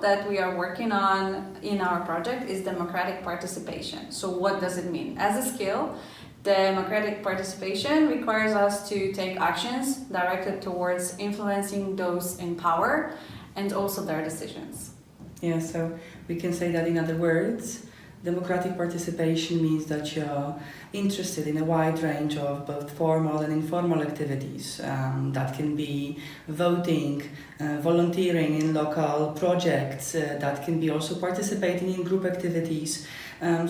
that we are working on in our project is democratic participation. So what does it mean? As a skill, democratic participation requires us to take actions directed towards influencing those in power and also their decisions. Yeah, so we can say that in other words, democratic participation means that you're interested in a wide range of both formal and informal activities. That can be voting, volunteering in local projects, that can be also participating in group activities.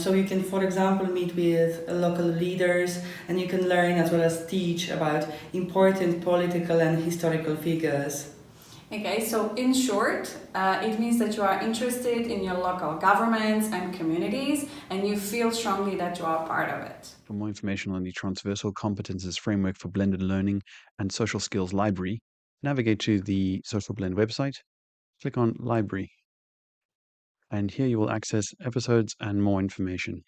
So you can, for example, meet with local leaders and you can learn as well as teach about important political and historical figures. Okay, so in short, it means that you are interested in your local governments and communities and you feel strongly that you are part of it. For more information on the Transversal Competences Framework for Blended Learning and Social Skills Library, navigate to the Social Blend website, click on Library, and here you will access episodes and more information.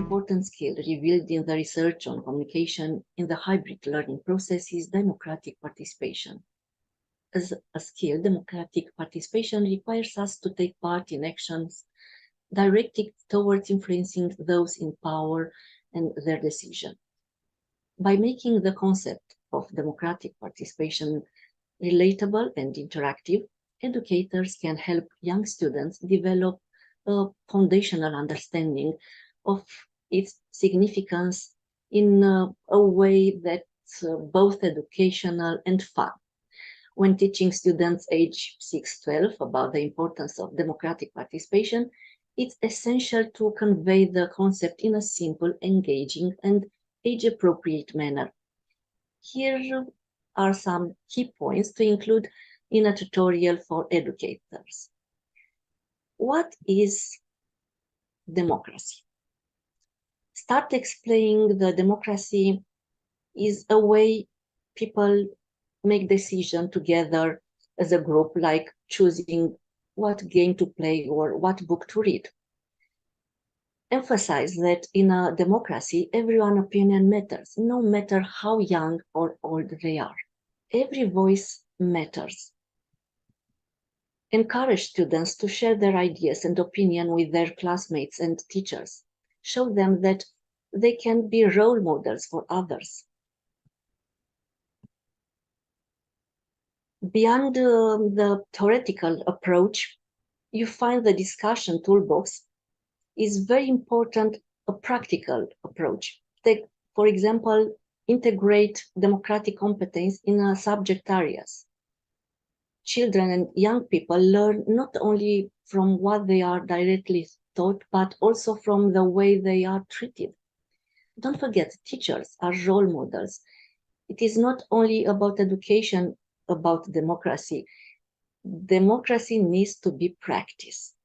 Important skill revealed in the research on communication in the hybrid learning process is democratic participation. As a skill, democratic participation requires us to take part in actions directed towards influencing those in power and their decision. By making the concept of democratic participation relatable and interactive, educators can help young students develop a foundational understanding of its significance in a way that's both educational and fun. When teaching students age 6-12 about the importance of democratic participation, it's essential to convey the concept in a simple, engaging, and age-appropriate manner. Here are some key points to include in a tutorial for educators. What is democracy? Start explaining the democracy is a way people make decisions together as a group, like choosing what game to play or what book to read. Emphasize that in a democracy, everyone's opinion matters, no matter how young or old they are. Every voice matters. Encourage students to share their ideas and opinion with their classmates and teachers. Show them that they can be role models for others. Beyond the theoretical approach, you find the discussion toolbox is very important, a practical approach. Take, for example, integrate democratic competence in subject areas. Children and young people learn not only from what they are directly taught, but also from the way they are treated. Don't forget, teachers are role models. It is not only about education, about democracy. Democracy needs to be practiced.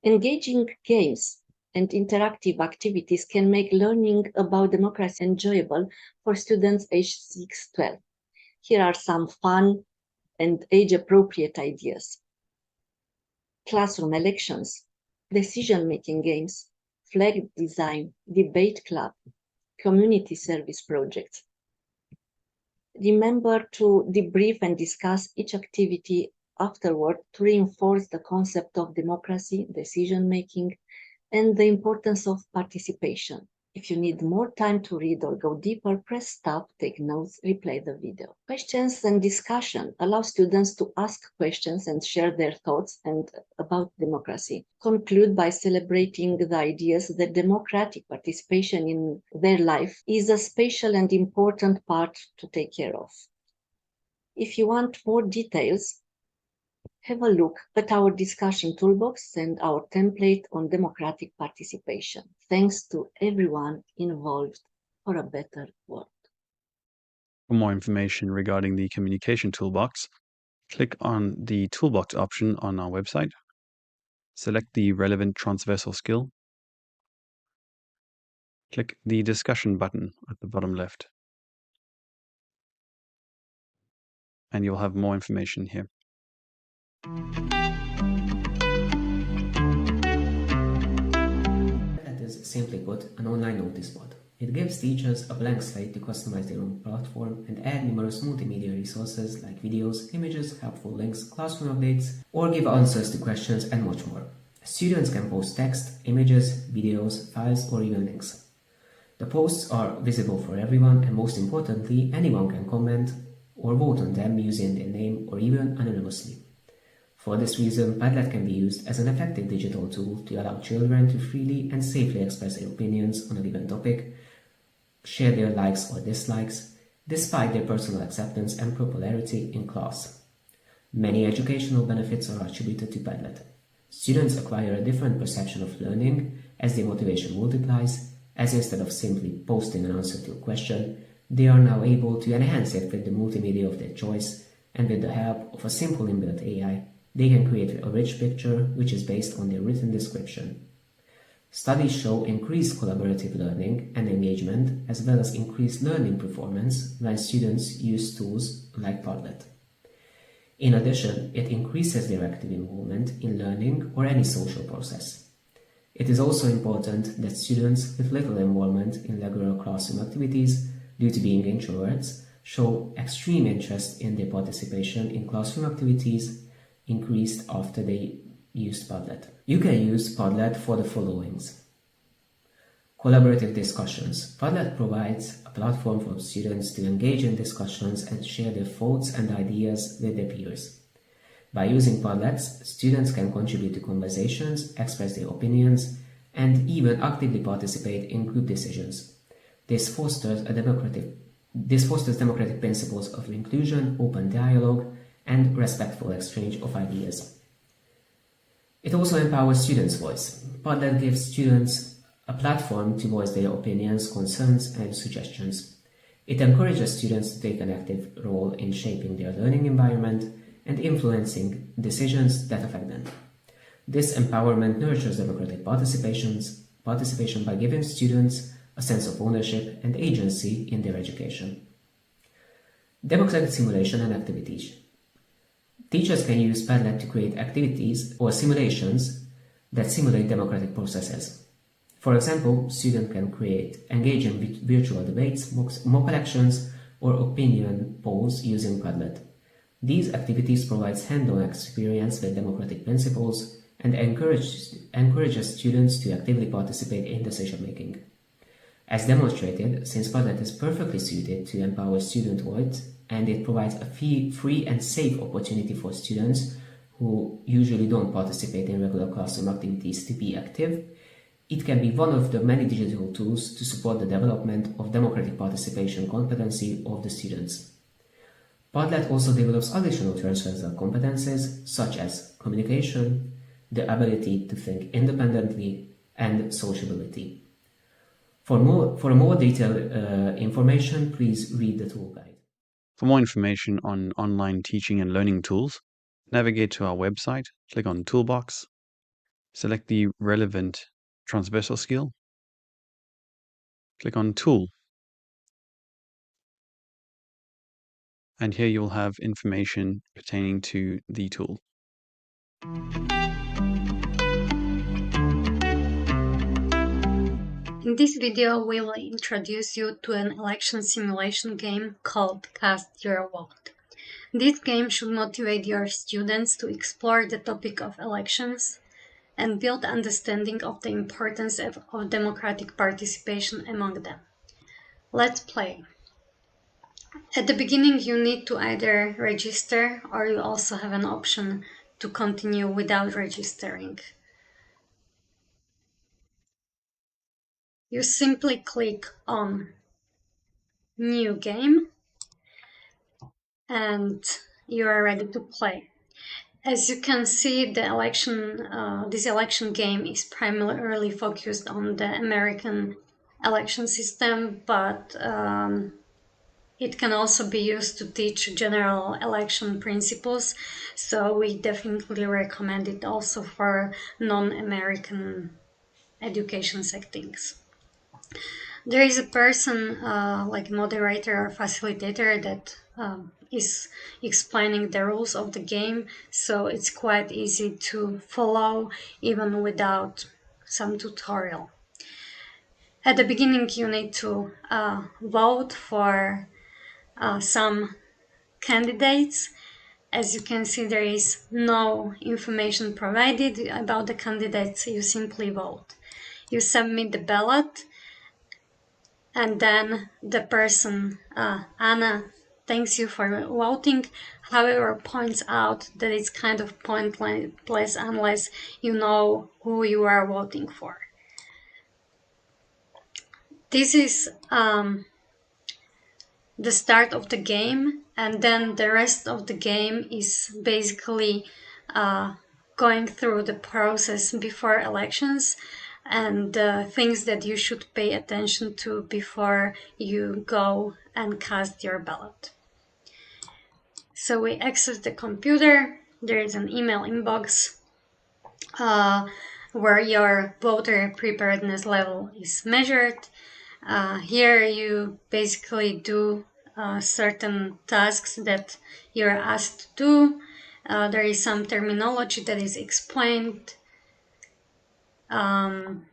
Engaging games and interactive activities can make learning about democracy enjoyable for students aged 6-12. Here are some fun and age-appropriate ideas. Classroom elections, decision-making games, flag design, debate club, community service projects. Remember to debrief and discuss each activity afterward to reinforce the concept of democracy, decision-making, and the importance of participation. If you need more time to read or go deeper, press stop, take notes, replay the video. Questions and discussion allow students to ask questions and share their thoughts about democracy. Conclude by celebrating the ideas that democratic participation in their life is a special and important part to take care of. If you want more details, have a look at our discussion toolbox and our template on democratic participation. Thanks to everyone involved for a better world. For more information regarding the communication toolbox, click on the toolbox option on our website, select the relevant transversal skill, click the discussion button at the bottom left, and you'll have more information here. That is simply put an online notice board. It gives teachers a blank slate to customize their own platform and add numerous multimedia resources like videos, images, helpful links, classroom updates, or give answers to questions and much more. Students can post text, images, videos, files, or even links. The posts are visible for everyone, and most importantly, anyone can comment or vote on them using their name or even anonymously. For this reason, Padlet can be used as an effective digital tool to allow children to freely and safely express their opinions on a given topic, share their likes or dislikes, despite their personal acceptance and popularity in class. Many educational benefits are attributed to Padlet. Students acquire a different perception of learning as their motivation multiplies, as instead of simply posting an answer to a question, they are now able to enhance it with the multimedia of their choice, and with the help of a simple inbuilt AI, they can create a rich picture which is based on their written description. Studies show increased collaborative learning and engagement, as well as increased learning performance when students use tools like Padlet. In addition, it increases their active involvement in learning or any social process. It is also important that students with little involvement in regular classroom activities, due to being introverts, show extreme interest in their participation in classroom activities, increased after they used Padlet. You can use Padlet for the followings. Collaborative discussions. Padlet provides a platform for students to engage in discussions and share their thoughts and ideas with their peers. By using Padlets, students can contribute to conversations, express their opinions, and even actively participate in group decisions. This fosters democratic principles of inclusion, open dialogue, and respectful exchange of ideas. It also empowers students' voice. Padlet gives students a platform to voice their opinions, concerns, and suggestions. It encourages students to take an active role in shaping their learning environment and influencing decisions that affect them. This empowerment nurtures democratic participation by giving students a sense of ownership and agency in their education. Democratic simulation and activities. Teachers can use Padlet to create activities or simulations that simulate democratic processes. For example, students can create engaging virtual debates, mock elections, or opinion polls using Padlet. These activities provide hands-on experience with democratic principles and encourages students to actively participate in decision-making. As demonstrated, since Padlet is perfectly suited to empower student voice, and it provides a free and safe opportunity for students who usually don't participate in regular classroom activities to be active, it can be one of the many digital tools to support the development of democratic participation competency of the students. Padlet also develops additional transversal competences such as communication, the ability to think independently, and sociability. For more detailed information, please read the tool guide. For more information on online teaching and learning tools, navigate to our website, click on Toolbox, select the relevant transversal skill, click on Tool, and here you'll have information pertaining to the tool. In this video, we will introduce you to an election simulation game called Cast Your Vote. This game should motivate your students to explore the topic of elections and build understanding of the importance of democratic participation among them. Let's play. At the beginning, you need to either register, or you also have an option to continue without registering. You simply click on New Game and you are ready to play. As you can see, this election game is primarily focused on the American election system, but it can also be used to teach general election principles, so we definitely recommend it also for non-American education settings. There is a person, like moderator or facilitator, that is explaining the rules of the game, so it's quite easy to follow even without some tutorial. At the beginning, you need to vote for some candidates. As you can see, there is no information provided about the candidates. You simply vote. You submit the ballot, and then the person, Anna, thanks you for voting, however, points out that it's kind of pointless unless you know who you are voting for. This is the start of the game, and then the rest of the game is basically going through the process before elections and things that you should pay attention to before you go and cast your ballot. So we access the computer. There is an email inbox where your voter preparedness level is measured. Here you basically do certain tasks that you're asked to do. There is some terminology that is explained. And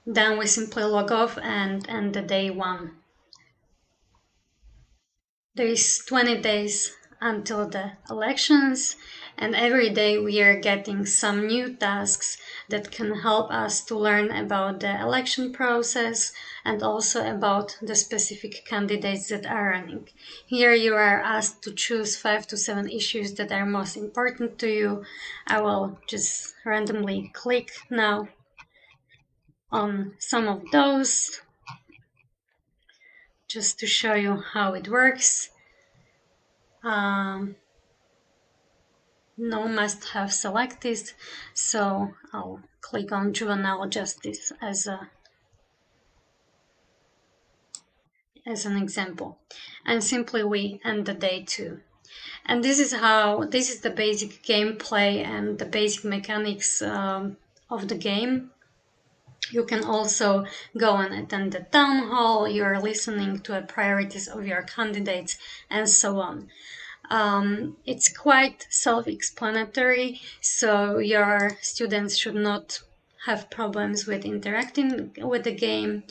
then we simply log off and end the day one. There is 20 days until the elections, and every day we are getting some new tasks that can help us to learn about the election process and also about the specific candidates that are running. Here you are asked to choose 5 to 7 issues that are most important to you. I will just randomly click now on some of those just to show you how it works. No must have selected, so I'll click on juvenile justice as an example, and simply we end the day 2. And this is the basic gameplay and the basic mechanics of the game. You can also go and attend the town hall, you're listening to the priorities of your candidates, and so on. It's quite self-explanatory, so your students should not have problems with interacting with the game.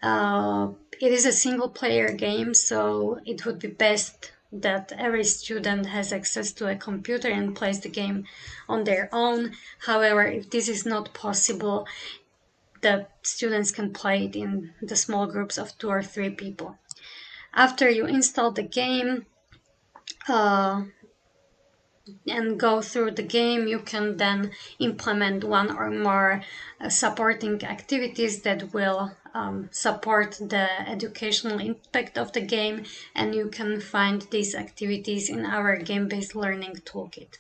It is a single-player game, so it would be best that every student has access to a computer and plays the game on their own. However, if this is not possible, the students can play it in the small groups of 2 or 3 people. After you install the game and go through the game, you can then implement one or more supporting activities that will support the educational impact of the game, and you can find these activities in our game-based learning toolkit.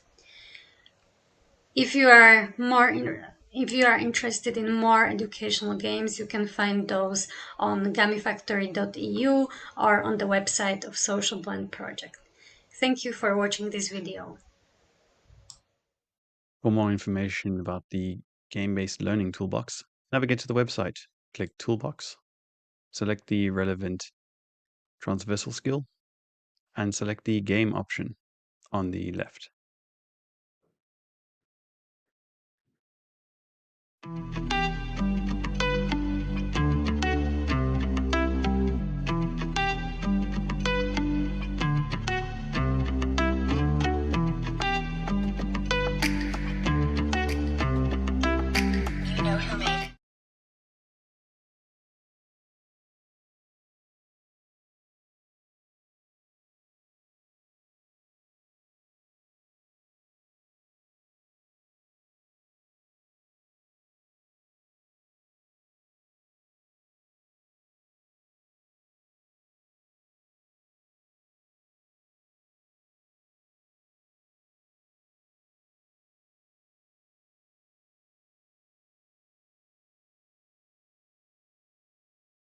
If you are interested in more educational games, you can find those on gamifactory.eu or on the website of Social Blend Project. Thank you for watching this video. For more information about the game-based learning toolbox, navigate to the website, click Toolbox, select the relevant transversal skill, and select the game option on the left.